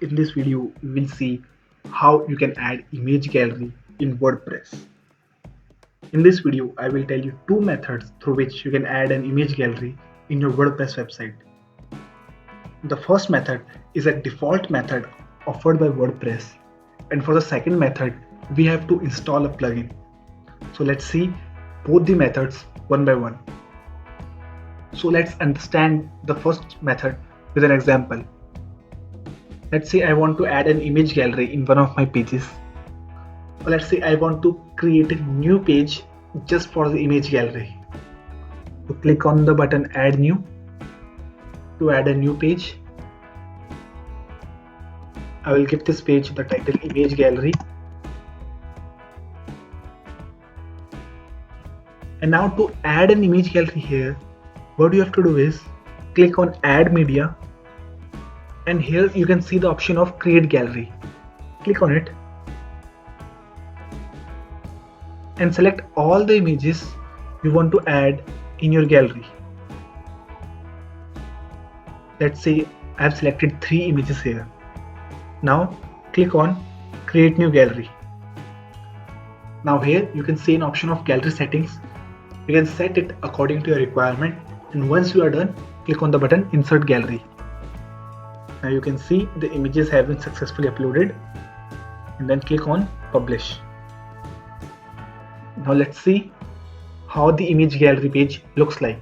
In this video, we will see how you can add image gallery in WordPress. In this video, I will tell you two methods through which you can add an image gallery in your WordPress website. The first method is a default method offered by WordPress, and for the second method, we have to install a plugin. So let's see both the methods one by one. So let's understand the first method with an example. Let's say I want to add an image gallery in one of my pages. Or let's say I want to create a new page just for the image gallery. To click on the button add new to add a new page. I will give this page the title image gallery. And now to add an image gallery here, what you have to do is click on add media, and here you can see the option of create gallery. Click on it and select all the images you want to add in your gallery. Let's say I have selected 3 images here. Now click on create new gallery. Now here you can see an option of gallery settings. You can set it according to your requirement, and once you are done, click on the button insert gallery. Now you can see the images have been successfully uploaded, and then click on publish. Now let's see how the image gallery page looks like.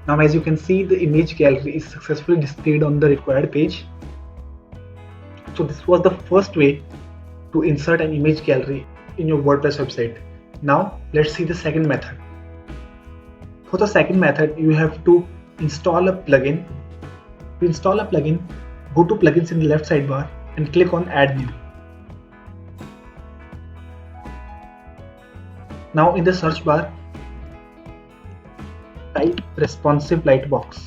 Now as you can see, the image gallery is successfully displayed on the required page. So this was the first way to insert an image gallery in your WordPress website. Now let's see the second method. For the second method, you have to install a plugin. To install a plugin, go to plugins in the left sidebar and click on add new. Now in the search bar, type responsive lightbox.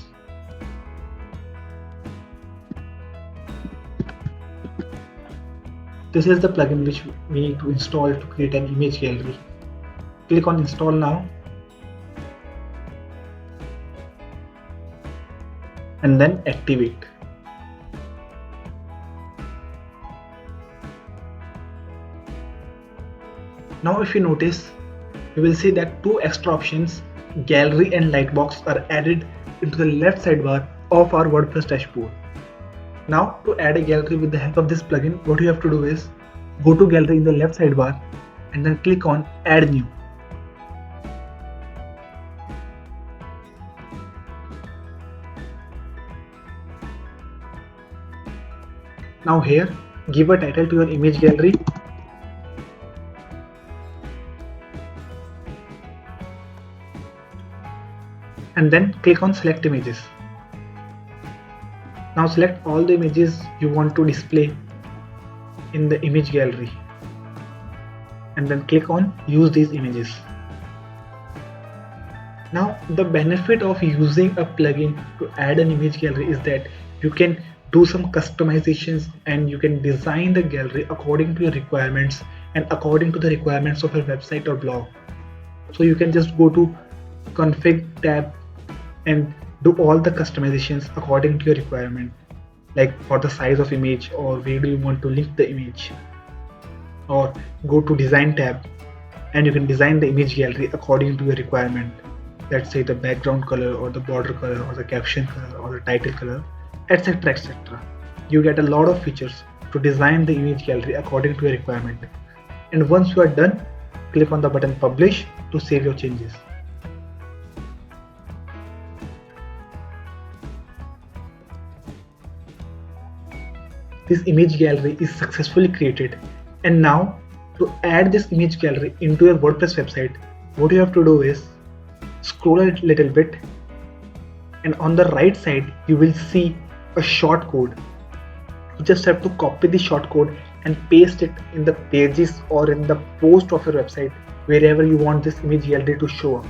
This is the plugin which we need to install to create an image gallery. Click on install now, and then activate. Now if you notice, you will see that 2 extra options, gallery and lightbox, are added into the left sidebar of our WordPress dashboard. Now to add a gallery with the help of this plugin, what you have to do is go to gallery in the left sidebar and then click on add new. Now here, give a title to your image gallery. And then click on select images. Now select all the images you want to display in the image gallery. And then click on use these images. Now the benefit of using a plugin to add an image gallery is that you can do some customizations and you can design the gallery according to your requirements and according to the requirements of your website or blog. So you can just go to config tab and do all the customizations according to your requirement, like for the size of image, or where do you want to link the image, or go to design tab and you can design the image gallery according to your requirement. Let's say the background color or the border color or the caption color or the title color, etc, etc. You get a lot of features to design the image gallery according to your requirement. And once you are done, click on the button publish to save your changes. This image gallery is successfully created, and now to add this image gallery into your WordPress website, what you have to do is scroll a little bit, and on the right side you will see a short code. You just have to copy the short code and paste it in the pages or in the post of your website, wherever you want this image gallery to show up.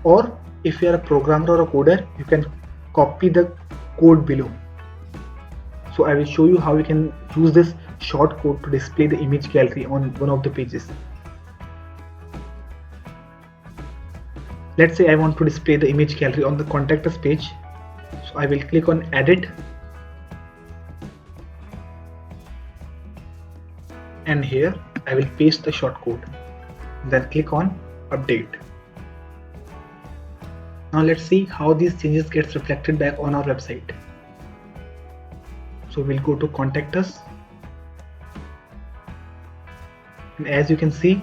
Or if you are a programmer or a coder, you can copy the code below. So I will show you how you can use this short code to display the image gallery on one of the pages. Let's say I want to display the image gallery on the contact us page. So I will click on edit and here I will paste the shortcode. Then click on update. Now let's see how these changes gets reflected back on our website. So we'll go to contact us, and as you can see,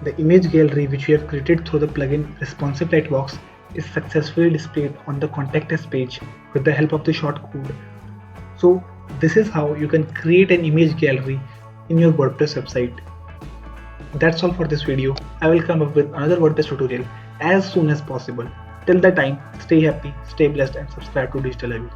the image gallery which we have created through the plugin Responsive Lightbox is successfully displayed on the contact us page with the help of the shortcode. So this is how you can create an image gallery in your WordPress website. That's all for this video. I will come up with another WordPress tutorial as soon as possible. Till that time, stay happy, stay blessed, and subscribe to Digital Ivy.